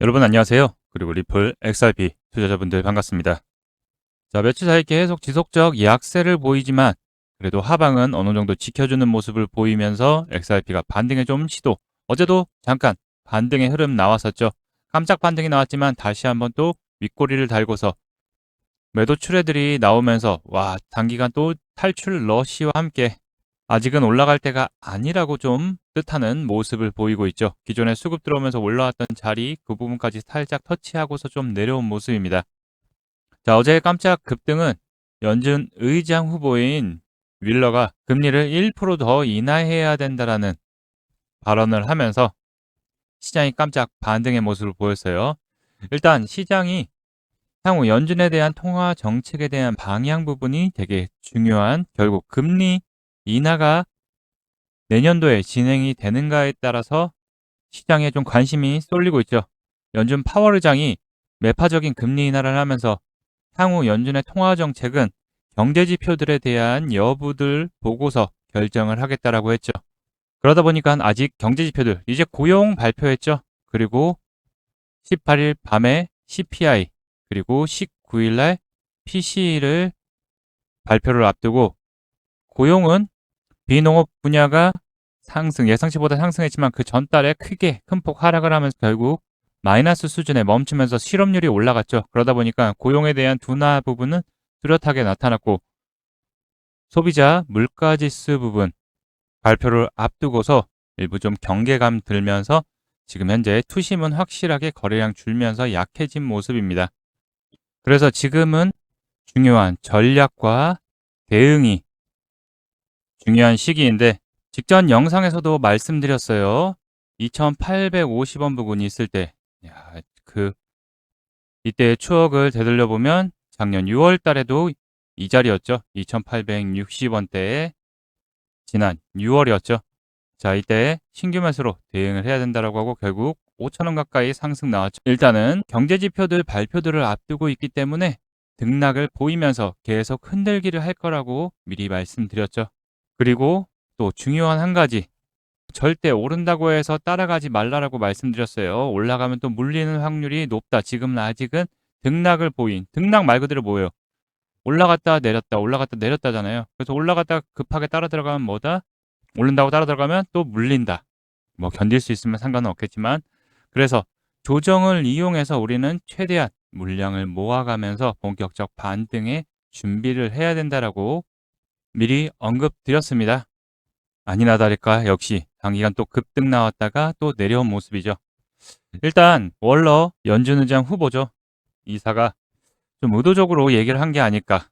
여러분 안녕하세요. 그리고 리플 XRP 투자자분들 반갑습니다. 자, 며칠 사이 계속 지속적 약세를 보이지만 그래도 하방은 어느 정도 지켜주는 모습을 보이면서 XRP가 반등에 좀 시도. 어제도 잠깐 반등의 흐름 나왔었죠. 깜짝 반등이 나왔지만 다시 한번 또 윗꼬리를 달고서 매도 출회들이 나오면서 와, 단기간 또 탈출 러시와 함께 아직은 올라갈 때가 아니라고 좀 뜻하는 모습을 보이고 있죠. 기존에 수급 들어오면서 올라왔던 자리 그 부분까지 살짝 터치하고서 좀 내려온 모습입니다. 자, 어제의 깜짝 급등은 연준 의장 후보인 윌러가 금리를 1%더 인하해야 된다라는 발언을 하면서 시장이 깜짝 반등의 모습을 보였어요. 일단 시장이 향후 연준에 대한 통화 정책에 대한 방향 부분이 되게 중요한, 결국 금리 인하가 내년도에 진행이 되는가에 따라서 시장에 좀 관심이 쏠리고 있죠. 연준 파월 의장이 매파적인 금리 인하를 하면서 향후 연준의 통화 정책은 경제 지표들에 대한 여부들 보고서 결정을 하겠다라고 했죠. 그러다 보니까 아직 경제 지표들, 이제 고용 발표했죠. 그리고 18일 밤에 CPI, 그리고 19일 날 PCE를 발표를 앞두고 고용은 비농업 분야가 예상치보다 상승했지만 그 전달에 크게 큰 폭 하락을 하면서 결국 마이너스 수준에 멈추면서 실업률이 올라갔죠. 그러다 보니까 고용에 대한 둔화 부분은 뚜렷하게 나타났고, 소비자 물가지수 부분 발표를 앞두고서 일부 좀 경계감 들면서 지금 현재 투심은 확실하게 거래량 줄면서 약해진 모습입니다. 그래서 지금은 중요한 전략과 대응이 중요한 시기인데, 직전 영상에서도 말씀드렸어요. 2,850원 부근이 있을 때, 야, 이때의 추억을 되돌려 보면 작년 6월 달에도 이 자리였죠. 2,860원대에 지난 6월이었죠. 자, 이때 신규 매수로 대응을 해야 된다라고 하고 결국 5,000원 가까이 상승 나왔죠. 일단은 경제 지표들 발표들을 앞두고 있기 때문에 등락을 보이면서 계속 흔들기를 할 거라고 미리 말씀드렸죠. 그리고 또 중요한 한 가지, 절대 오른다고 해서 따라가지 말라라고 말씀드렸어요. 올라가면 또 물리는 확률이 높다. 지금은 아직은 등락 말 그대로 뭐예요? 올라갔다 내렸다, 올라갔다 내렸다잖아요. 그래서 올라갔다 급하게 따라 들어가면 뭐다? 오른다고 따라 들어가면 또 물린다. 뭐 견딜 수 있으면 상관은 없겠지만, 그래서 조정을 이용해서 우리는 최대한 물량을 모아가면서 본격적 반등에 준비를 해야 된다라고 미리 언급드렸습니다. 아니나 다를까 역시 단기간 또 급등 나왔다가 또 내려온 모습이죠. 일단 월러 연준 의장 후보죠. 이사가 좀 의도적으로 얘기를 한 게 아닐까.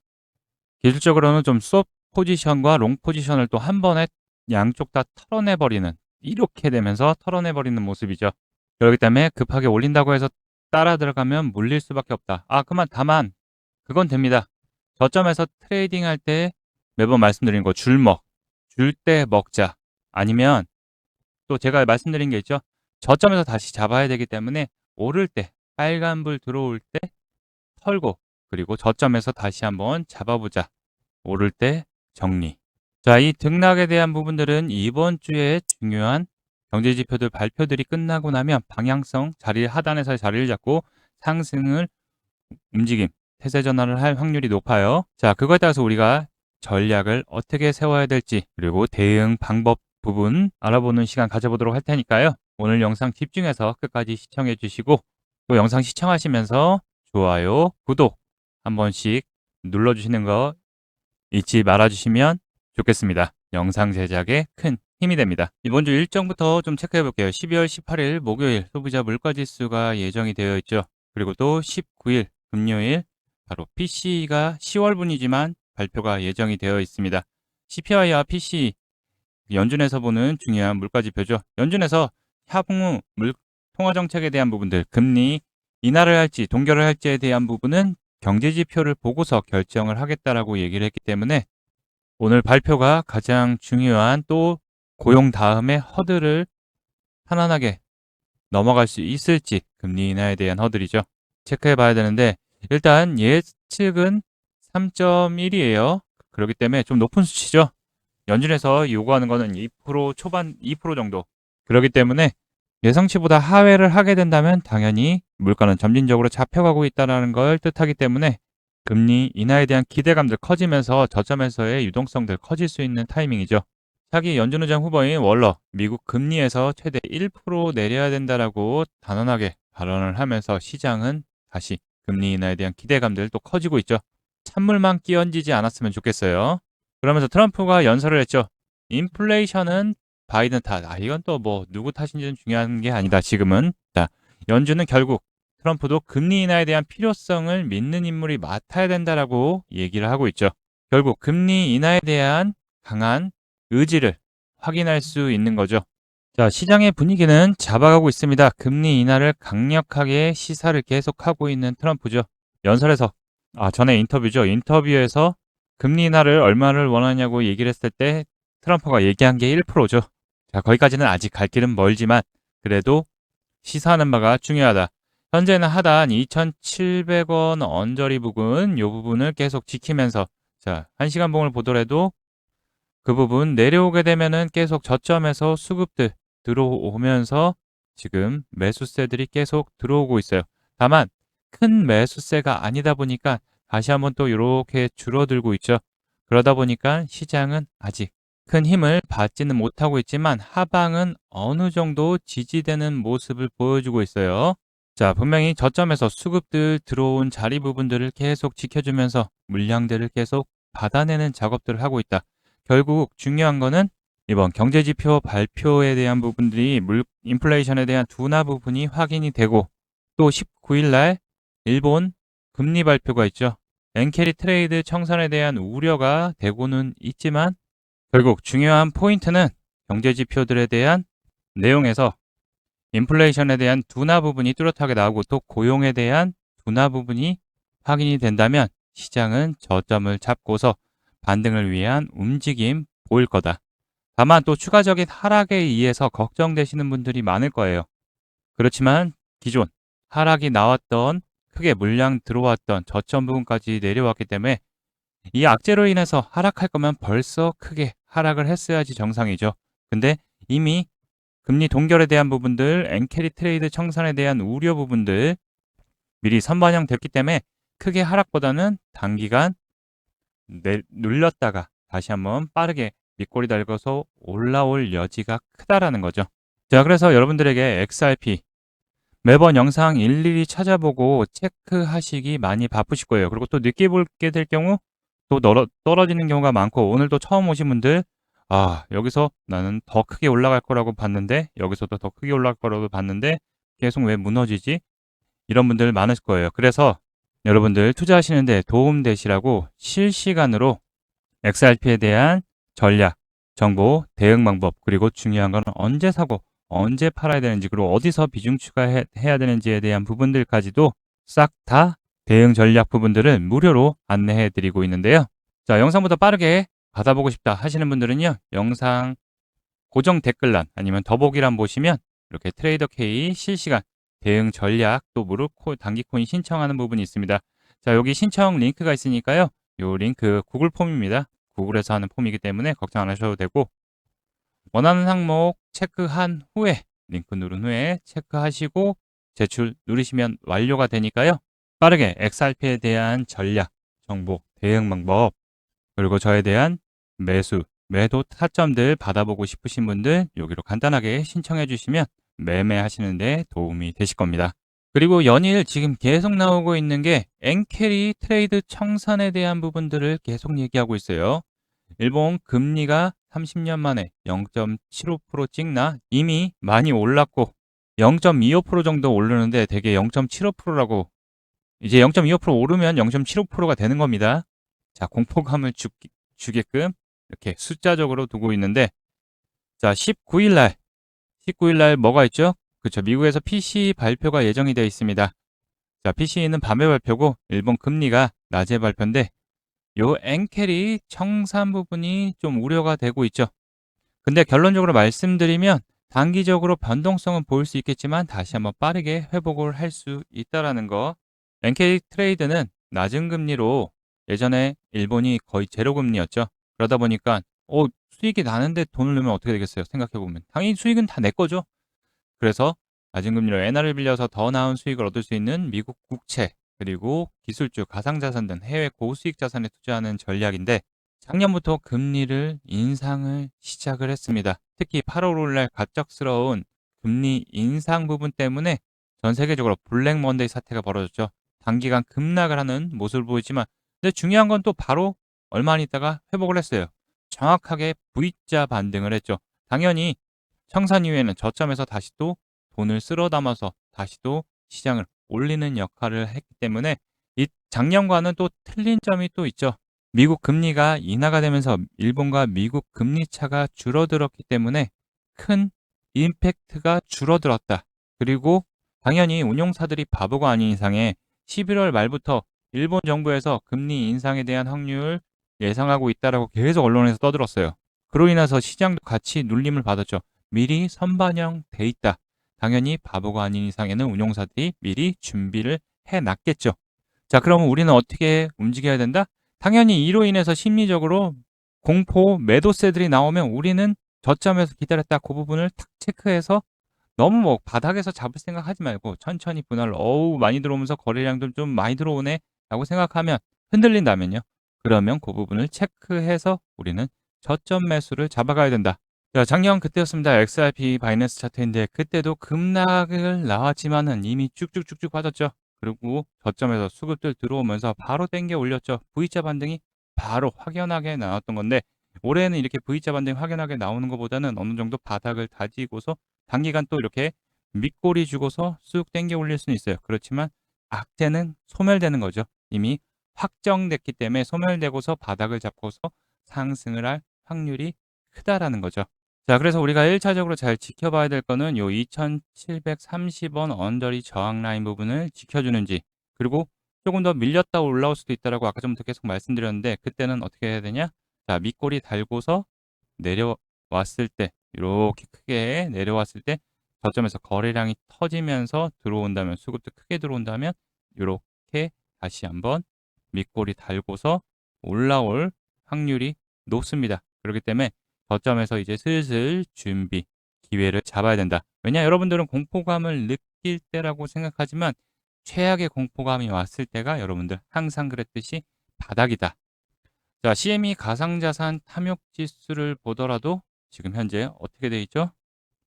기술적으로는 좀 숏 포지션과 롱 포지션을 또 한 번에 양쪽 다 털어내버리는, 이렇게 되면서 털어내버리는 모습이죠. 그렇기 때문에 급하게 올린다고 해서 따라 들어가면 물릴 수밖에 없다. 다만 그건 됩니다. 저점에서 트레이딩 할 때 매번 말씀드린 거 줄 때 먹자. 아니면 또 제가 말씀드린 게 있죠. 저점에서 다시 잡아야 되기 때문에 오를 때, 빨간불 들어올 때 털고, 그리고 저점에서 다시 한번 잡아보자. 오를 때 정리. 자, 이 등락에 대한 부분들은 이번 주에 중요한 경제 지표들 발표들이 끝나고 나면 방향성 하단에서 자리를 잡고 상승을 움직임, 태세 전환을 할 확률이 높아요. 자, 그거에 따라서 우리가 전략을 어떻게 세워야 될지, 그리고 대응 방법 부분 알아보는 시간 가져보도록 할 테니까요. 오늘 영상 집중해서 끝까지 시청해 주시고, 또 영상 시청하시면서 좋아요, 구독 한 번씩 눌러주시는 거 잊지 말아 주시면 좋겠습니다. 영상 제작에 큰 힘이 됩니다. 이번 주 일정부터 좀 체크해 볼게요. 12월 18일 목요일 소비자 물가지수가 예정이 되어 있죠. 그리고 또 19일 금요일 바로 PC가 10월분이지만 발표가 예정이 되어 있습니다. CPI와 PC, 연준에서 보는 중요한 물가지표죠. 연준에서 향후 통화 정책에 대한 부분들, 금리 인하를 할지 동결을 할지에 대한 부분은 경제지표를 보고서 결정을 하겠다라고 얘기를 했기 때문에 오늘 발표가 가장 중요한, 또 고용 다음에 허들을 편안하게 넘어갈 수 있을지, 금리 인하에 대한 허들이죠. 체크해 봐야 되는데, 일단 예측은 3.1이에요. 그렇기 때문에 좀 높은 수치죠. 연준에서 요구하는 거는 2% 초반, 2% 정도. 그렇기 때문에 예상치보다 하회를 하게 된다면 당연히 물가는 점진적으로 잡혀가고 있다는 걸 뜻하기 때문에 금리 인하에 대한 기대감들 커지면서 저점에서의 유동성들 커질 수 있는 타이밍이죠. 차기 연준의장 후보인 월러, 미국 금리에서 최대 1% 내려야 된다라고 단언하게 발언을 하면서 시장은 다시 금리 인하에 대한 기대감들 또 커지고 있죠. 찬물만 끼얹지 않았으면 좋겠어요. 그러면서 트럼프가 연설을 했죠. 인플레이션은 바이든 탓. 이건 또 뭐 누구 탓인지는 중요한 게 아니다. 지금은. 자, 연준은 결국 트럼프도 금리 인하에 대한 필요성을 믿는 인물이 맡아야 된다라고 얘기를 하고 있죠. 결국 금리 인하에 대한 강한 의지를 확인할 수 있는 거죠. 자, 시장의 분위기는 잡아가고 있습니다. 금리 인하를 강력하게 시사를 계속하고 있는 트럼프죠. 연설에서, 전에 인터뷰죠. 인터뷰에서 금리 인하를 얼마를 원하냐고 얘기를 했을 때 트럼프가 얘기한 게 1%죠. 자, 거기까지는 아직 갈 길은 멀지만 그래도 시사하는 바가 중요하다. 현재는 하단 2,700원 언저리 부근, 이 부분을 계속 지키면서 자, 1시간 봉을 보더라도 그 부분 내려오게 되면은 계속 저점에서 수급들 들어오면서 지금 매수세들이 계속 들어오고 있어요. 다만 큰 매수세가 아니다 보니까 다시 한번 또 이렇게 줄어들고 있죠. 그러다 보니까 시장은 아직 큰 힘을 받지는 못하고 있지만 하방은 어느 정도 지지되는 모습을 보여주고 있어요. 자, 분명히 저점에서 수급들 들어온 자리 부분들을 계속 지켜주면서 물량들을 계속 받아내는 작업들을 하고 있다. 결국 중요한 거는 이번 경제지표 발표에 대한 부분들이 인플레이션에 대한 둔화 부분이 확인이 되고 또 19일 날 일본 금리 발표가 있죠. 엔캐리 트레이드 청산에 대한 우려가 되고는 있지만 결국 중요한 포인트는 경제지표들에 대한 내용에서 인플레이션에 대한 둔화 부분이 뚜렷하게 나오고 또 고용에 대한 둔화 부분이 확인이 된다면 시장은 저점을 잡고서 반등을 위한 움직임 보일 거다. 다만 또 추가적인 하락에 의해서 걱정되시는 분들이 많을 거예요. 그렇지만 기존 하락이 나왔던 크게 물량 들어왔던 저점 부분까지 내려왔기 때문에 이 악재로 인해서 하락할 거면 벌써 크게 하락을 했어야지 정상이죠. 근데 이미 금리 동결에 대한 부분들, 엔캐리 트레이드 청산에 대한 우려 부분들 미리 선반영됐기 때문에 크게 하락보다는 단기간 눌렸다가 다시 한번 빠르게 밑꼬리 달궈서 올라올 여지가 크다라는 거죠. 자, 그래서 여러분들에게 XRP 매번 영상 일일이 찾아보고 체크하시기 많이 바쁘실 거예요. 그리고 또 늦게 보게 될 경우 또 떨어지는 경우가 많고 오늘도 처음 오신 분들 여기서 나는 더 크게 올라갈 거라고 봤는데 여기서도 더 크게 올라갈 거라고 봤는데 계속 왜 무너지지? 이런 분들 많으실 거예요. 그래서 여러분들 투자하시는데 도움 되시라고 실시간으로 XRP에 대한 전략, 정보, 대응 방법, 그리고 중요한 건 언제 사고, 언제 팔아야 되는지, 그리고 어디서 비중 추가해야 되는지에 대한 부분들까지도 싹 다 대응 전략 부분들을 무료로 안내해 드리고 있는데요. 자, 영상보다 빠르게 받아보고 싶다 하시는 분들은요, 영상 고정 댓글란 아니면 더보기란 보시면 이렇게 트레이더 K 실시간 대응 전략 또 무료 단기 코인 신청하는 부분이 있습니다. 자, 여기 신청 링크가 있으니까요. 요 링크 구글 폼입니다. 구글에서 하는 폼이기 때문에 걱정 안 하셔도 되고 원하는 항목 체크한 후에 링크 누른 후에 체크하시고 제출 누르시면 완료가 되니까요. 빠르게 XRP에 대한 전략, 정보, 대응 방법 그리고 저에 대한 매수, 매도 타점들 받아보고 싶으신 분들 여기로 간단하게 신청해 주시면 매매하시는데 도움이 되실 겁니다. 그리고 연일 지금 계속 나오고 있는 게 엔캐리 트레이드 청산에 대한 부분들을 계속 얘기하고 있어요. 일본 금리가 30년 만에 0.75% 찍나 이미 많이 올랐고 0.25% 정도 오르는데 대개 0.75%라고 이제 0.25% 오르면 0.75%가 되는 겁니다. 자, 공포감을 주게끔 이렇게 숫자적으로 두고 있는데 자, 19일 날 뭐가 있죠? 그렇죠. 미국에서 PC 발표가 예정이 되어 있습니다. 자, PC는 밤에 발표고 일본 금리가 낮에 발표인데 요 엔캐리 청산 부분이 좀 우려가 되고 있죠. 근데 결론적으로 말씀드리면 단기적으로 변동성은 보일 수 있겠지만 다시 한번 빠르게 회복을 할 수 있다라는 거. 엔캐리 트레이드는 낮은 금리로 예전에 일본이 거의 제로 금리였죠. 그러다 보니까 수익이 나는데 돈을 넣으면 어떻게 되겠어요? 생각해 보면 당연히 수익은 다 내 거죠. 그래서 낮은 금리로 엔화를 빌려서 더 나은 수익을 얻을 수 있는 미국 국채, 그리고 기술주, 가상자산 등 해외 고수익 자산에 투자하는 전략인데 작년부터 금리를 인상을 시작을 했습니다. 특히 8월 5일 날 갑작스러운 금리 인상 부분 때문에 전 세계적으로 블랙 먼데이 사태가 벌어졌죠. 단기간 급락을 하는 모습을 보이지만 근데 중요한 건 또 바로 얼마 안 있다가 회복을 했어요. 정확하게 V자 반등을 했죠. 당연히 청산 이후에는 저점에서 다시 또 돈을 쓸어 담아서 다시 또 시장을 올리는 역할을 했기 때문에 이 작년과는 또 틀린 점이 또 있죠. 미국 금리가 인하가 되면서 일본과 미국 금리 차가 줄어들었기 때문에 큰 임팩트가 줄어들었다. 그리고 당연히 운용사들이 바보가 아닌 이상에 11월 말부터 일본 정부에서 금리 인상에 대한 확률을 예상하고 있다라고 계속 언론에서 떠들었어요. 그로 인해서 시장도 같이 눌림을 받았죠. 미리 선반영돼 있다. 당연히 바보가 아닌 이상에는 운용사들이 미리 준비를 해놨겠죠. 자, 그러면 우리는 어떻게 움직여야 된다? 당연히 이로 인해서 심리적으로 공포 매도세들이 나오면 우리는 저점에서 기다렸다 그 부분을 탁 체크해서 너무 뭐 바닥에서 잡을 생각하지 말고 천천히 분할 어우 많이 들어오면서 거래량들 좀 많이 들어오네 라고 생각하면 흔들린다면요. 그러면 그 부분을 체크해서 우리는 저점 매수를 잡아가야 된다. 자, 작년 그때였습니다. XRP 바이낸스 차트인데 그때도 급락을 나왔지만은 이미 쭉쭉쭉쭉 빠졌죠. 그리고 저점에서 수급들 들어오면서 바로 땡겨 올렸죠. V자 반등이 바로 확연하게 나왔던 건데 올해는 이렇게 V자 반등이 확연하게 나오는 것보다는 어느 정도 바닥을 다지고서 단기간 또 이렇게 밑꼬리 주고서 쑥 땡겨 올릴 수는 있어요. 그렇지만 악재는 소멸되는 거죠. 이미 확정됐기 때문에 소멸되고서 바닥을 잡고서 상승을 할 확률이 크다라는 거죠. 자, 그래서 우리가 1차적으로 잘 지켜봐야 될 거는 요 2730원 언저리 저항 라인 부분을 지켜주는지, 그리고 조금 더 밀렸다 올라올 수도 있다라고 아까 전부터 계속 말씀드렸는데 그때는 어떻게 해야 되냐? 자, 밑꼬리 달고서 내려왔을 때 이렇게 크게 내려왔을 때 저점에서 거래량이 터지면서 들어온다면 수급도 크게 들어온다면 이렇게 다시 한번 밑꼬리 달고서 올라올 확률이 높습니다. 그렇기 때문에 저점에서 이제 슬슬 준비 기회를 잡아야 된다. 왜냐 여러분들은 공포감을 느낄 때라고 생각하지만 최악의 공포감이 왔을 때가 여러분들 항상 그랬듯이 바닥이다. 자, CME 가상자산 탐욕 지수를 보더라도 지금 현재 어떻게 돼 있죠?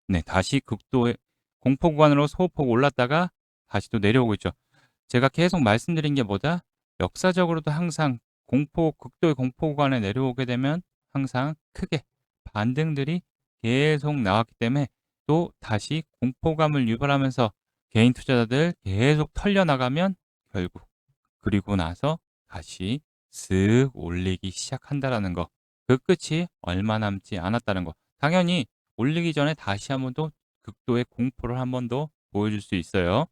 네, 다시 극도의 공포 구간으로 소폭 올랐다가 다시 또 내려오고 있죠. 제가 계속 말씀드린 게 뭐다? 역사적으로도 항상 극도의 공포 구간에 내려오게 되면 항상 크게 반등들이 계속 나왔기 때문에 또 다시 공포감을 유발하면서 개인 투자자들 계속 털려나가면 결국 그리고 나서 다시 쓱 올리기 시작한다라는 거. 그 끝이 얼마 남지 않았다는 거. 당연히 올리기 전에 다시 한 번 더 극도의 공포를 한 번 더 보여줄 수 있어요.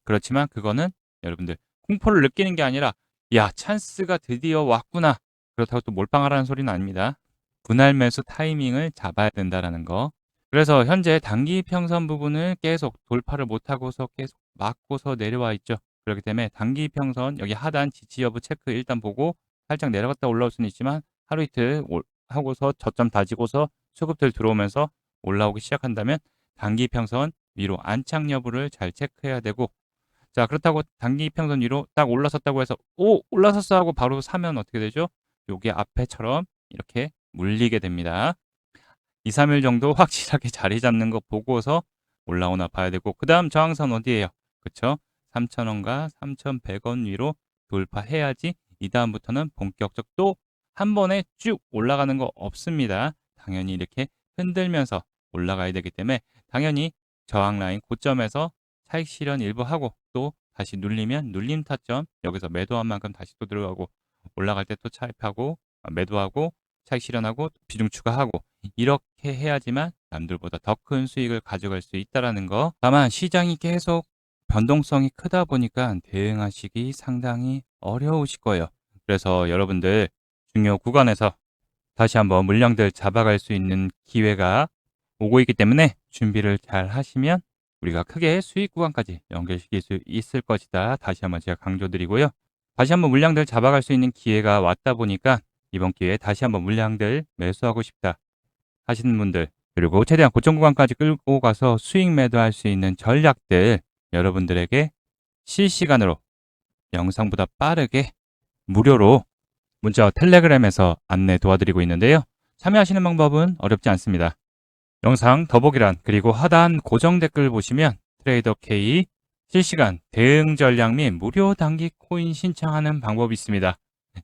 그렇지만 그거는 여러분들 공포를 느끼는 게 아니라 야, 찬스가 드디어 왔구나. 그렇다고 또 몰빵하라는 소리는 아닙니다. 분할 매수 타이밍을 잡아야 된다라는 거. 그래서 현재 단기 평선 부분을 계속 돌파를 못하고서 계속 막고서 내려와 있죠. 그렇기 때문에 단기 평선 여기 하단 지지 여부 체크 일단 보고 살짝 내려갔다 올라올 수는 있지만 하루 이틀 하고서 저점 다지고서 수급들 들어오면서 올라오기 시작한다면 단기 평선 위로 안착 여부를 잘 체크해야 되고, 자, 그렇다고 단기 평선 위로 딱 올라섰다고 해서 오 올라섰어 하고 바로 사면 어떻게 되죠? 요게 앞에처럼 이렇게 물리게 됩니다. 2, 3일 정도 확실하게 자리 잡는 거 보고서 올라오나 봐야 되고, 그 다음 저항선 어디예요? 그쵸? 3,000원과 3,100원 위로 돌파해야지 이 다음부터는 본격적 또 한 번에 쭉 올라가는 거 없습니다. 당연히 이렇게 흔들면서 올라가야 되기 때문에 당연히 저항 라인 고점에서 차익 실현 일부 하고 또 다시 눌리면 눌림 타점 여기서 매도한 만큼 다시 또 들어가고 올라갈 때 또 차입하고 매도하고 차익 실현하고 비중 추가하고 이렇게 해야지만 남들보다 더 큰 수익을 가져갈 수 있다라는 거. 다만 시장이 계속 변동성이 크다 보니까 대응하시기 상당히 어려우실 거예요. 그래서 여러분들 중요 구간에서 다시 한번 물량들 잡아갈 수 있는 기회가 오고 있기 때문에 준비를 잘 하시면 우리가 크게 수익 구간까지 연결시킬 수 있을 것이다. 다시 한번 제가 강조드리고요. 다시 한번 물량들 잡아갈 수 있는 기회가 왔다 보니까 이번 기회에 다시 한번 물량들 매수하고 싶다 하시는 분들 그리고 최대한 고점 구간까지 끌고 가서 수익 매도할 수 있는 전략들 여러분들에게 실시간으로 영상보다 빠르게 무료로 문자와 텔레그램에서 안내 도와드리고 있는데요. 참여하시는 방법은 어렵지 않습니다. 영상 더보기란 그리고 하단 고정 댓글 보시면 트레이더 K 실시간 대응 전략 및 무료 단기 코인 신청하는 방법이 있습니다.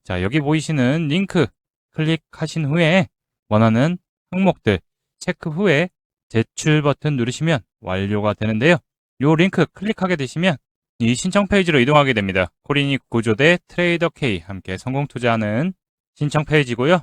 자, 여기 보이시는 링크 클릭하신 후에 원하는 항목들 체크 후에 제출 버튼 누르시면 완료가 되는데요. 이 링크 클릭하게 되시면 이 신청 페이지로 이동하게 됩니다. 코린이 구조대 트레이더 K 함께 성공 투자하는 신청 페이지고요.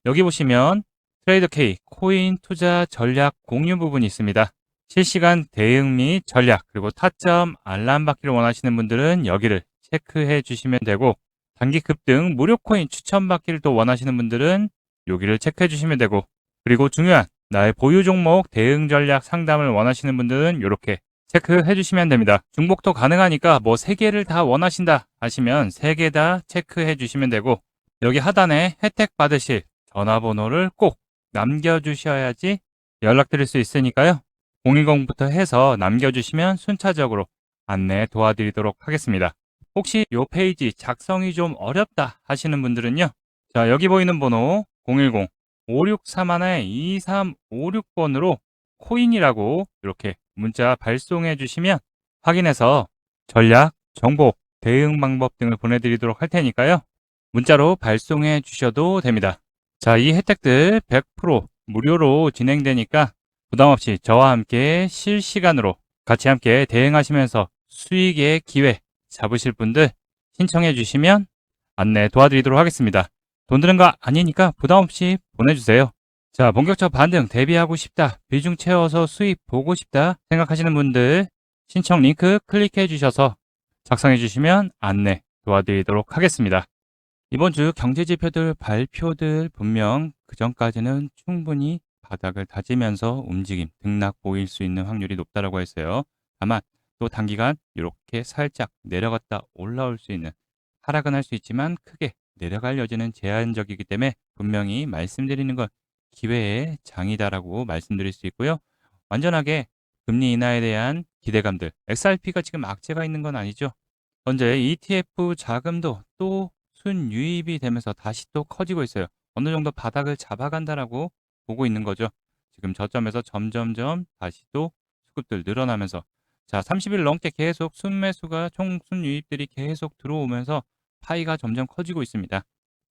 여기 보시면 트레이더 K 코인 투자 전략 공유 부분이 있습니다. 실시간 대응 및 전략 그리고 타점 알람 받기를 원하시는 분들은 여기를 체크해 주시면 되고 단기 급등 무료 코인 추천 받기를 또 원하시는 분들은 여기를 체크해 주시면 되고 그리고 중요한 나의 보유 종목 대응 전략 상담을 원하시는 분들은 이렇게 체크해 주시면 됩니다. 중복도 가능하니까 뭐 3개를 다 원하신다 하시면 3개 다 체크해 주시면 되고 여기 하단에 혜택 받으실 전화번호를 꼭 남겨주셔야지 연락드릴 수 있으니까요. 010부터 해서 남겨주시면 순차적으로 안내 도와드리도록 하겠습니다. 혹시 이 페이지 작성이 좀 어렵다 하시는 분들은요. 자, 여기 보이는 번호 010-5631-2356번으로 코인이라고 이렇게 문자 발송해 주시면 확인해서 전략, 정보, 대응 방법 등을 보내드리도록 할 테니까요. 문자로 발송해 주셔도 됩니다. 자, 이 혜택들 100% 무료로 진행되니까 부담없이 저와 함께 실시간으로 같이 함께 대응하시면서 수익의 기회 잡으실 분들 신청해 주시면 안내 도와드리도록 하겠습니다. 돈 드는 거 아니니까 부담없이 보내주세요. 자, 본격적 반등 대비하고 싶다, 비중 채워서 수익 보고 싶다 생각하시는 분들 신청 링크 클릭해 주셔서 작성해 주시면 안내 도와드리도록 하겠습니다. 이번 주 경제지표들 발표들 분명 그전까지는 충분히 바닥을 다지면서 움직임, 등락 보일 수 있는 확률이 높다고 했어요. 다만 또 단기간 이렇게 살짝 내려갔다 올라올 수 있는 하락은 할 수 있지만 크게 내려갈 여지는 제한적이기 때문에 분명히 말씀드리는 건 기회의 장이다라고 말씀드릴 수 있고요. 완전하게 금리 인하에 대한 기대감들, XRP가 지금 악재가 있는 건 아니죠. 현재 ETF 자금도 또 순유입이 되면서 다시 또 커지고 있어요. 어느 정도 바닥을 잡아간다라고 보고 있는 거죠. 지금 저점에서 점점점 다시 또 수급들 늘어나면서 자, 30일 넘게 계속 순매수가 총 순유입들이 계속 들어오면서 파이가 점점 커지고 있습니다.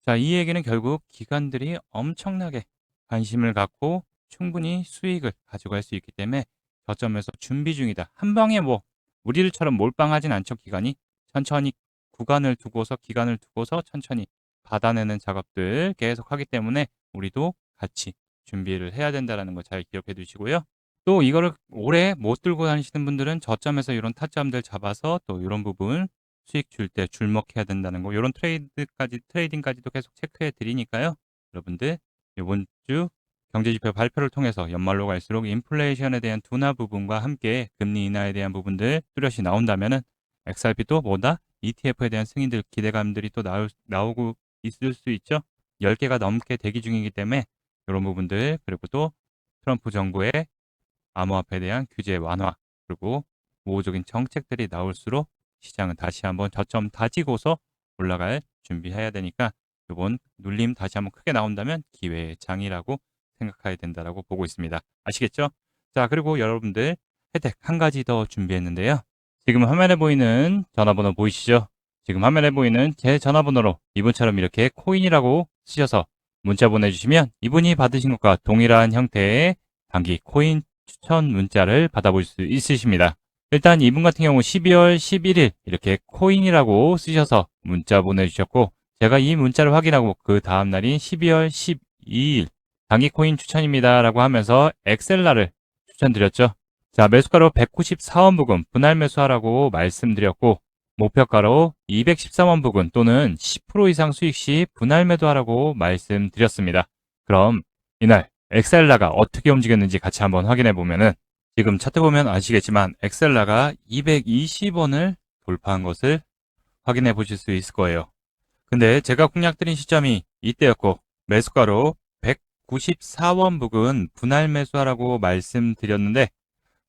자, 이 얘기는 결국 기관들이 엄청나게 관심을 갖고 충분히 수익을 가져갈 수 있기 때문에 저점에서 준비 중이다. 한 방에 뭐 우리들처럼 몰빵하진 않죠. 기관이 천천히 기간을 두고서 천천히 받아내는 작업들 계속 하기 때문에 우리도 같이 준비를 해야 된다는 거 잘 기억해 두시고요. 또 이거를 오래 못 들고 다니시는 분들은 저점에서 이런 타점들 잡아서 또 이런 부분 수익 줄 때 줄먹해야 된다는 거, 이런 트레이딩까지도 계속 체크해 드리니까요. 여러분들 이번 주 경제지표 발표를 통해서 연말로 갈수록 인플레이션에 대한 둔화 부분과 함께 금리 인하에 대한 부분들 뚜렷이 나온다면은 XRP도 뭐다? ETF에 대한 승인들 기대감들이 또 나오고 있을 수 있죠. 10개가 넘게 대기 중이기 때문에 이런 부분들, 그리고 또 트럼프 정부의 암호화폐에 대한 규제 완화, 그리고 우호적인 정책들이 나올수록 시장은 다시 한번 저점 다지고서 올라갈 준비해야 되니까 이번 눌림 다시 한번 크게 나온다면 기회의 장이라고 생각해야 된다라고 보고 있습니다. 아시겠죠? 자, 그리고 여러분들 혜택 한 가지 더 준비했는데요. 지금 화면에 보이는 전화번호 보이시죠? 지금 화면에 보이는 제 전화번호로 이분처럼 이렇게 코인이라고 쓰셔서 문자 보내주시면 이분이 받으신 것과 동일한 형태의 단기 코인 추천 문자를 받아볼 수 있으십니다. 일단 이분 같은 경우 12월 11일 이렇게 코인이라고 쓰셔서 문자 보내주셨고, 제가 이 문자를 확인하고 그 다음 날인 12월 12일 단기 코인 추천입니다 라고 하면서 엑셀라를 추천드렸죠. 자, 매수가로 194원 부근 분할 매수하라고 말씀드렸고, 목표가로 213원 부근 또는 10% 이상 수익 시 분할 매도하라고 말씀드렸습니다. 그럼 이날 엑셀라가 어떻게 움직였는지 같이 한번 확인해 보면은, 지금 차트 보면 아시겠지만 엑셀라가 220원을 돌파한 것을 확인해 보실 수 있을 거예요. 근데 제가 공략드린 시점이 이때였고 매수가로 94원 부근 분할 매수하라고 말씀드렸는데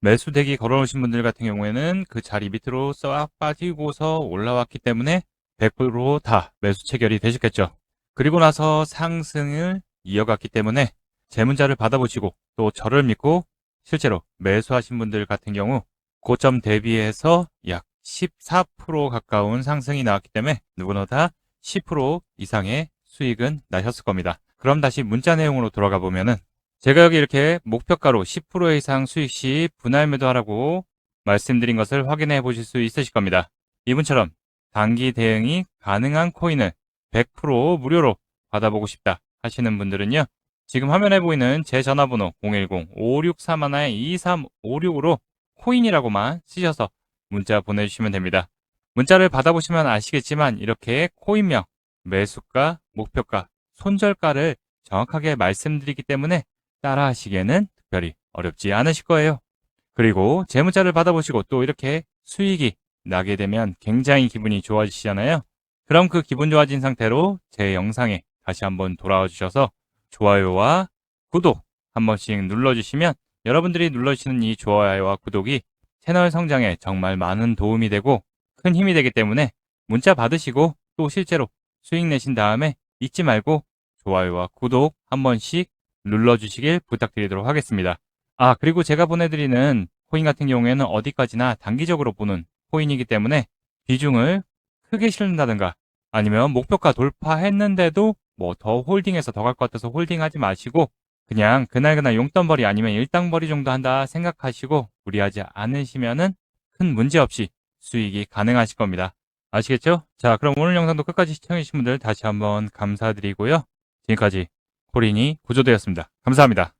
매수대기 걸어놓으신 분들 같은 경우에는 그 자리 밑으로 싹 빠지고서 올라왔기 때문에 100%다 매수 체결이 되셨겠죠. 그리고 나서 상승을 이어갔기 때문에 재문자를 받아보시고 또 저를 믿고 실제로 매수하신 분들 같은 경우 고점 대비해서 약 14% 가까운 상승이 나왔기 때문에 누구나 다 10% 이상의 수익은 나셨을 겁니다. 그럼 다시 문자 내용으로 돌아가 보면은 제가 여기 이렇게 목표가로 10% 이상 수익 시 분할 매도하라고 말씀드린 것을 확인해 보실 수 있으실 겁니다. 이분처럼 단기 대응이 가능한 코인을 100% 무료로 받아보고 싶다 하시는 분들은요. 지금 화면에 보이는 제 전화번호 010-5631-2356으로 코인이라고만 쓰셔서 문자 보내주시면 됩니다. 문자를 받아보시면 아시겠지만 이렇게 코인명, 매수가, 목표가, 손절가를 정확하게 말씀드리기 때문에 따라 하시기에는 특별히 어렵지 않으실 거예요. 그리고 제 문자를 받아보시고 또 이렇게 수익이 나게 되면 굉장히 기분이 좋아지시잖아요. 그럼 그 기분 좋아진 상태로 제 영상에 다시 한번 돌아와 주셔서 좋아요와 구독 한 번씩 눌러주시면 여러분들이 눌러주시는 이 좋아요와 구독이 채널 성장에 정말 많은 도움이 되고 큰 힘이 되기 때문에 문자 받으시고 또 실제로 수익 내신 다음에 잊지 말고 좋아요와 구독 한 번씩 눌러주시길 부탁드리도록 하겠습니다. 그리고 제가 보내드리는 코인 같은 경우에는 어디까지나 단기적으로 보는 코인이기 때문에 비중을 크게 실는다든가 아니면 목표가 돌파했는데도 뭐 더 홀딩해서 더 갈 것 같아서 홀딩하지 마시고 그냥 그날그날 용돈벌이 아니면 일당벌이 정도 한다 생각하시고 무리하지 않으시면은 큰 문제 없이 수익이 가능하실 겁니다. 아시겠죠? 자, 그럼 오늘 영상도 끝까지 시청해주신 분들 다시 한번 감사드리고요. 지금까지 코린이 구조대였습니다. 감사합니다.